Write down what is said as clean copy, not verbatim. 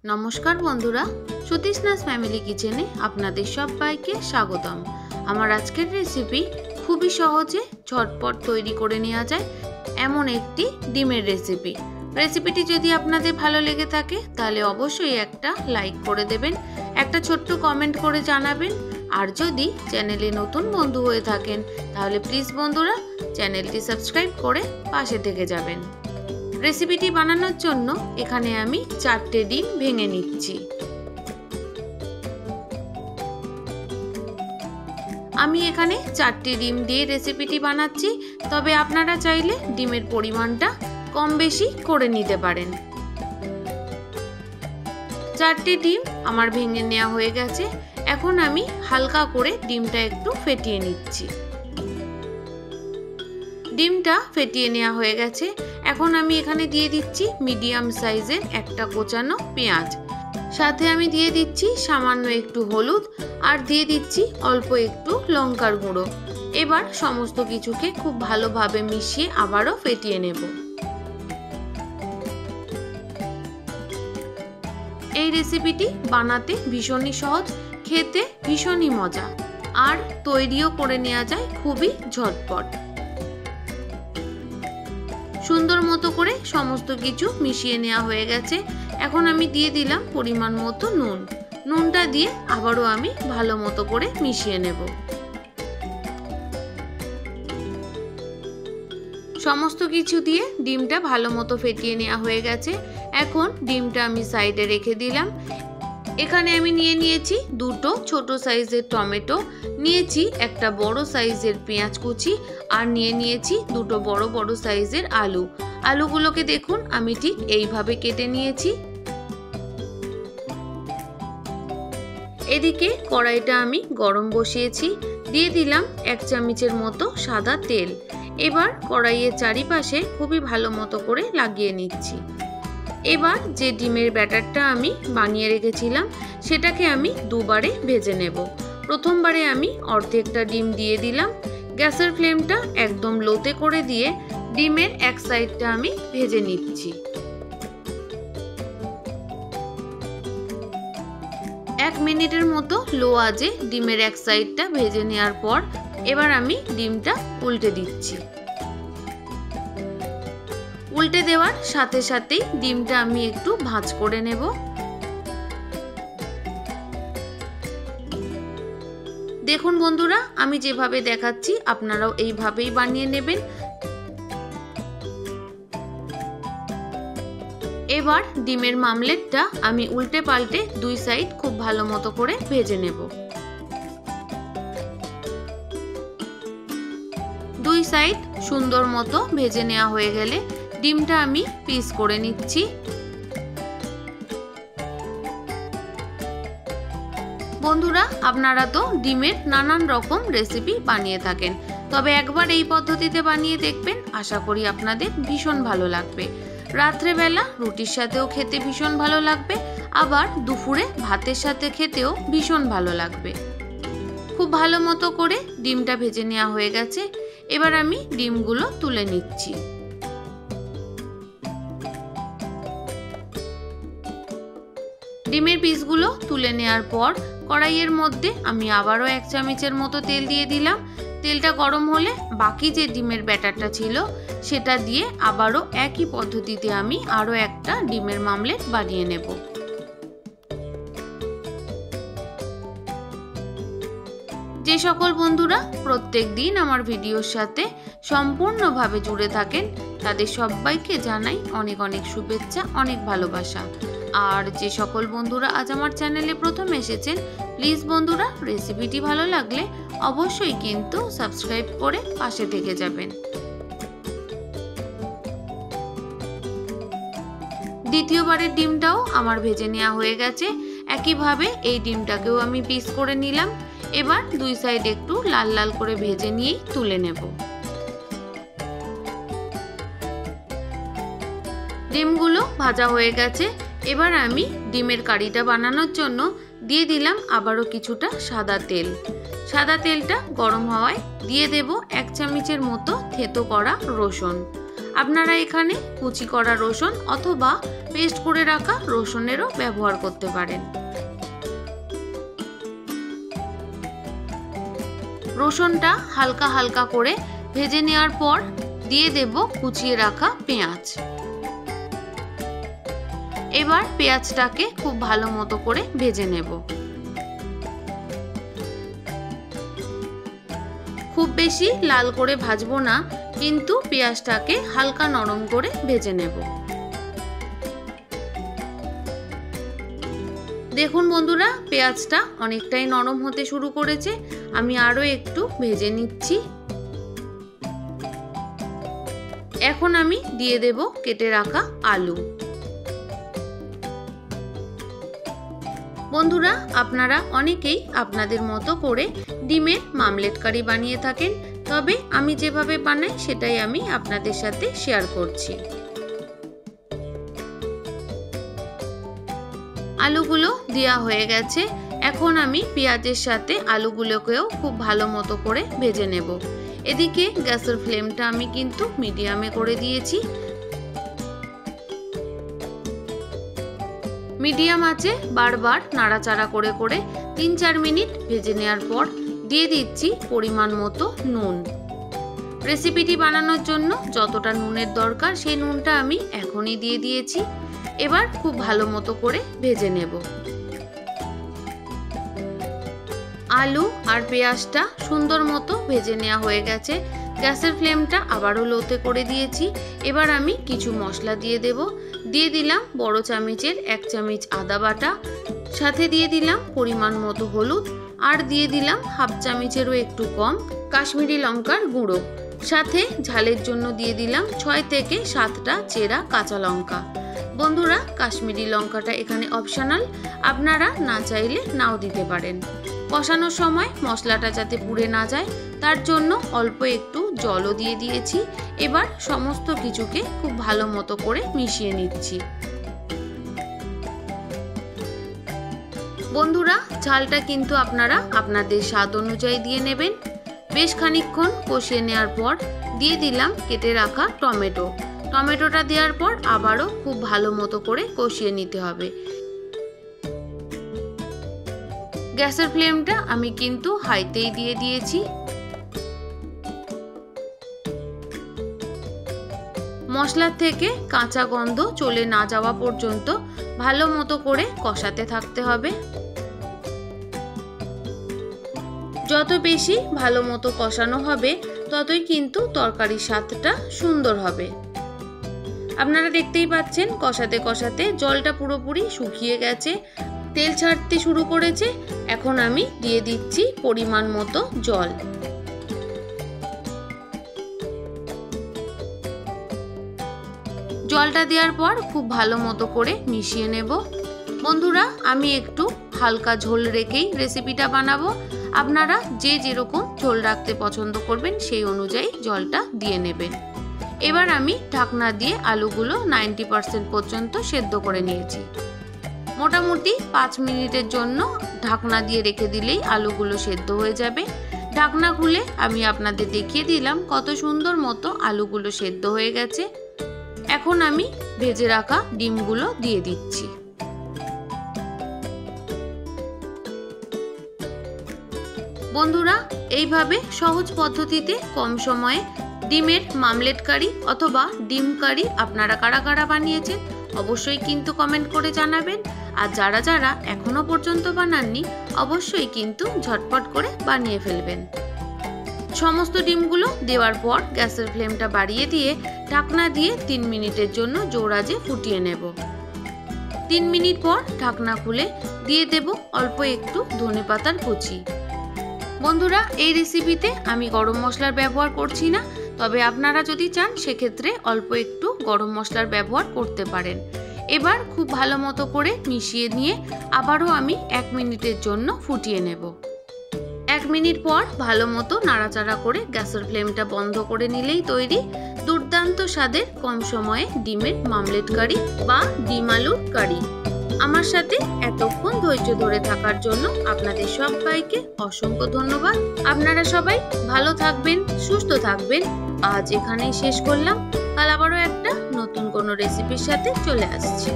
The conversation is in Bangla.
नमस्कार बंधुरा सुतीस्नास फैमिली किचेने आपनादेर सबाइके स्वागतम। आमार आजकेर रेसिपि खूबई सहजे झटपट तैरी करे नेওয়া যায় एमन एकटी डिमेर रेसिपि। रेसिपिटी यदि आपनादेर भालो लेगे थाके ताहले अवश्यई एकटा लाइक करे देबेन, एकटा छोट्ट कमेंट करे जानाबेन। और यदि चैनेले नतून बंधु हये थाकेन ताहले प्लिज बंधुरा चैनेलटी सबस्क्राइब करे पाशे थेके जाबेन। रेसिपिटी बानानोर जोन्नो एखाने आमी 4टे डिम भेंगे निচ্ছি। आमी एखाने 4टे डिम दिए रेसिपिटी बानाচ্ছি, तबे आपनारा चाइले डिमेर परिमाणटा कम बेशी करे निते पारेन। 4टे डिम आमार भेंगे नेওয়া হয়ে গেছে। এখন আমি হালকা করে ডিমটা একটু ফেটিয়ে নিচ্ছি। ডিমটা ফেটিয়ে নেওয়া হয়ে গেছে। এখন আমি এখানে দিয়ে দিচ্ছি মিডিয়াম সাইজের একটা কোচানো পেঁয়াজ, সাথে আমি দিয়ে দিচ্ছি সামান্য একটু হলুদ আর দিয়ে দিচ্ছি অল্প একটু লঙ্কার গুঁড়ো। এবার সমস্ত কিছুকে খুব ভালোভাবে মিশিয়ে আবারও ফেটিয়ে নেব। এই রেসিপিটি বানাতে ভীষণই সহজ, খেতে ভীষণই মজা আর তৈরিও করে নেওয়া যায় খুবই ঝটপট। সুন্দর মতো করে সমস্ত কিছু মিশিয়ে নেওয়া হয়ে গেছে। এখন আমি দিয়ে দিলাম পরিমাণ মতো নুন। নুনটা দিয়ে আবারও আমি ভালো মতো করে মিশিয়ে নেব। সমস্ত কিছু দিয়ে ডিমটা ভালো মতো ফেটিয়ে নেওয়া হয়ে গেছে। এখন ডিমটা আমি সাইডে রেখে দিলাম। এখানে আমি নিয়ে নিয়েছি দুটো ছোট সাইজের টমেটো, নিয়েছি একটা বড় সাইজের পেঁয়াজ কুচি আর নিয়ে নিয়েছি দুটো বড় বড় সাইজের আলু। আলুগুলোকে দেখুন আমি ঠিক এইভাবে কেটে নিয়েছি। এদিকে কড়াইটা আমি গরম বসিয়েছি, দিয়ে দিলাম 1 চামচের মতো সাদা তেল। এবার কড়াইয়ের চারিপাশে খুবই ভালো মতো করে লাগিয়ে নিচ্ছি। এবার যে ডিমের ব্যাটারটা আমি বানিয়ে রেখেছিলাম সেটাকে আমি দুবারে ভেজে নেব। প্রথমবারে আমি অর্ধেকটা ডিম দিয়ে দিলাম। গ্যাসের ফ্লেমটা একদম লোতে করে দিয়ে ডিমের এক সাইডটা আমি ভেজে নিচ্ছি। 1 মিনিটের মতো লো আঁচে ডিমের এক সাইডটা ভেজে নেওয়ার পর এবার আমি ডিমটা উল্টে দিচ্ছি। উল্টে দেওয়ার সাথে সাথেই ডিমটা আমি একটু ভাঁজ করে নেব। দেখুন বন্ধুরা, আমি যেভাবে দেখাচ্ছি আপনারাও এইভাবেই বানিয়ে নেবেন। এবার ডিমের মামলেটটা আমি উল্টে পাল্টে দুই সাইড খুব ভালো মতো করে ভেজে নেব। দুই সাইড সুন্দর মতো ভেজে নেওয়া হয়ে গেলে ডিমটা আমি পিস করে নিচ্ছি। বন্ধুরা, আপনারা তো ডিমের নানান রকম রেসিপি বানিয়ে থাকেন, তবে একবার এই পদ্ধতিতে বানিয়ে দেখবেন, আশা করি আপনাদের ভীষণ ভালো লাগবে। রাত্রেবেলা রুটির সাথেও খেতে ভীষণ ভালো লাগবে, আবার দুপুরে ভাতের সাথে খেতেও ভীষণ ভালো লাগবে। খুব ভালো মতো করে ডিমটা ভেজে নেওয়া হয়ে গেছে। এবার আমি ডিমগুলো তুলে নিচ্ছি। ডিমের পিসগুলো তুলে নেওয়ার পর কড়াইয়ের মধ্যে আমি আবারও 1 চামচের মতো তেল দিয়ে দিলাম। তেলটা গরম হলে বাকি যে ডিমের ব্যাটারটা ছিল সেটা দিয়ে আবারও একই পদ্ধতিতে আমি আরও একটা ডিমের মামলেট বানিয়ে নেব। যে সকল বন্ধুরা প্রত্যেক দিন আমার ভিডিওর সাথে সম্পূর্ণভাবে জুড়ে থাকেন তাদের সবাইকে জানাই অনেক অনেক শুভেচ্ছা, অনেক ভালোবাসা। আর যে সকল বন্ধুরা আজ আমার চ্যানেলে প্রথম এসেছেন প্লিজ বন্ধুরা রেসিপিটি ভালো লাগলে অবশ্যই কিন্তু সাবস্ক্রাইব করে পাশে থেকে যাবেন। দ্বিতীয়বারের ডিমটাও আমার ভেজে নেওয়া হয়ে গেছে। একইভাবে এই ডিমটাকেও আমি পিস করে নিলাম। এবার দুই সাইড একটু লাল লাল করে ভেজে নিয়ে তুলে নেব। ডিমগুলো ভাজা হয়ে গেছে। এবার আমি ডিমের কারিটা বানানোর জন্য দিয়ে দিলাম আবারও কিছুটা সাদা তেল। সাদা তেলটা গরম হওয়ায় দিয়ে দেব 1 চামচের মতো থেতো করা রসুন। আপনারা এখানে কুচি করা রসুন অথবা পেস্ট করে রাখা রসুনেরও ব্যবহার করতে পারেন। রসুনটা হালকা হালকা করে ভেজে নেওয়ার পর দিয়ে দেব কুচিয়ে রাখা পেঁয়াজ। এবার পেঁয়াজটাকে খুব ভালো মতো করে ভেজে নেব। খুব বেশি লাল করে ভাজবো না, কিন্তু পেঁয়াজটাকে হালকা নরম করে ভেজে নেব। দেখুন বন্ধুরা, পেঁয়াজটা অনেকটাই নরম হতে শুরু করেছে। আমি আরো একটু ভেজে নিচ্ছি। এখন আমি দিয়ে দেব কেটে রাখা আলু। বন্ধুরা, আপনারা অনেকেই আপনাদের মতো করে ডিমের মামলেট কারি বানিয়ে থাকেন, তবে আমি যেভাবে বানাই সেটাই আমি আপনাদের সাথে শেয়ার করছি। আলুগুলো দেওয়া হয়ে গেছে। এখন আমি পেঁয়াজের সাথে আলুগুলোকেও খুব ভালো মতো করে ভেজে নেব। এদিকে গ্যাসের ফ্লেমটা আমি কিন্তু মিডিয়ামে করে দিয়েছি। মিডিয়াম আঁচে বারবার নাড়াচাড়া করে করে 3-4 মিনিট ভেজে নেওয়ার পর দিয়ে দিচ্ছি পরিমাণ মতো নুন। রেসিপিটি বানানোর জন্য যতটা নুনের দরকার সেই নুনটা আমি এখনই দিয়ে দিয়েছি। এবার খুব ভালো মতো করে ভেজে নেব। আলু আর পেঁয়াজটা সুন্দর মতো ভেজে নেওয়া হয়ে গেছে। গ্যাসের ফ্লেমটা আবারও লোতে করে দিয়েছি। এবার আমি কিছু মশলা দিয়ে দেব। দিয়ে দিলাম বড় চামচের 1 চামচ আদা বাটা, সাথে দিয়ে দিলাম পরিমাণ মতো হলুদ, আর দিয়ে দিলাম হাফ চামচেরও একটু কম কাশ্মীরি লঙ্কার গুঁড়ো। সাথে ঝালের জন্য দিয়ে দিলাম 6 থেকে 7টা চেরা কাঁচা লঙ্কা। বন্ধুরা, কাশ্মীরি লঙ্কাটা এখানে অপশনাল, আপনারা না চাইলে নাও দিতে পারেন। কষানোর সময় মশলাটা যাতে পুড়ে না যায় তার জন্য অল্প একটু জলও দিয়ে দিয়েছি। এবার সমস্ত কিছুকে খুব ভালো মতো করে মিশিয়ে নিচ্ছি। বন্ধুরা, ঝালটা কিন্তু আপনারা আপনাদের স্বাদ অনুযায়ী দিয়ে নেবেন। বেশ খানিকক্ষণ কষিয়ে নেওয়ার পর দিয়ে দিলাম কেটে রাখা টমেটো। টমেটোটা দেওয়ার পর আবারও খুব ভালো মতো করে কষিয়ে নিতে হবে। গ্যাসের ফ্লেমটা আমি কিন্তু হাইতেই দিয়ে দিয়েছি। মশলার থেকে কাঁচা গন্ধ চলে না যাওয়া পর্যন্ত ভালো মতো করে কষাতে থাকতে হবে। যত বেশি ভালো মতো কষানো হবে ততই কিন্তু তরকারির স্বাদটা সুন্দর হবে। আপনারা দেখতেই পাচ্ছেন কষাতে কষাতে জলটা পুরোপুরি শুকিয়ে গেছে, তেল ছাড়তে শুরু করেছে। এখন আমি দিয়ে দিচ্ছি পরিমাণ মতো জল। জলটা দেওয়ার পর খুব ভালো মতো করে মিশিয়ে নেব। বন্ধুরা, আমি একটু হালকা ঝোল রেখেই রেসিপিটা বানাবো। আপনারা যে যেরকম ঝোল রাখতে পছন্দ করবেন সেই অনুযায়ী জলটা দিয়ে নেবেন। এবার আমি ঢাকনা দিয়ে আলুগুলো 90% পর্যন্ত সেদ্ধ করে নিয়েছি। মোটামুটি 5 মিনিটের জন্য ঢাকনা দিয়ে রেখে দিলেই আলুগুলো সেদ্ধ হয়ে যাবে। ঢাকনা খুলে আমি আপনাদের দেখিয়ে দিলাম কত সুন্দর মতো আলুগুলো সেদ্ধ হয়ে গেছে। এখন আমি ভেজে রাখা ডিমগুলো দিয়ে দিচ্ছি। বন্ধুরা, এইভাবে সহজ পদ্ধতিতে কম সময়ে ডিমের মামলেট কারি অথবা ডিম কারি আপনারা কারা কারা বানিয়েছেন অবশ্যই কিন্তু কমেন্ট করে জানাবেন। আর যারা যারা এখনো পর্যন্ত বানাননি অবশ্যই কিন্তু ঝটপট করে বানিয়ে ফেলবেন। সমস্ত ডিমগুলো দেওয়ার পর গ্যাসের ফ্লেমটা বাড়িয়ে দিয়ে ঢাকনা দিয়ে 3 মিনিটের জন্য জোর আঁচে ফুটিয়ে নেব। 3 মিনিট পর ঢাকনা খুলে দিয়ে দেব অল্প একটু ধনেপাতার কুচি। বন্ধুরা, এই রেসিপিতে আমি গরম মশলার ব্যবহার করছি না, তবে আপনারা যদি চান সেক্ষেত্রে অল্প একটু গরম মশলার ব্যবহার করতে পারেন। এবার খুব ভালো মতো করে মিশিয়ে নিয়ে আবারও আমি 1 মিনিটের জন্য ফুটিয়ে নেব। 1 মিনিট পর ভালো মতো নাড়াচাড়া করে গ্যাসের ফ্লেমটা বন্ধ করে নিলেই তৈরি দুর্দান্ত স্বাদের কম সময়ে ডিমের মামলেট কারি বা ডিম আলুর কারি। আমার সাথে এতক্ষণ ধৈর্য ধরে থাকার জন্য আপনাদের সবাইকে অসংখ্য ধন্যবাদ। আপনারা সবাই ভালো থাকবেন, সুস্থ থাকবেন। আজ এখানেই শেষ করলাম। কাল আবারও একটা নতুন কোনো রেসিপির সাথে চলে আসছি।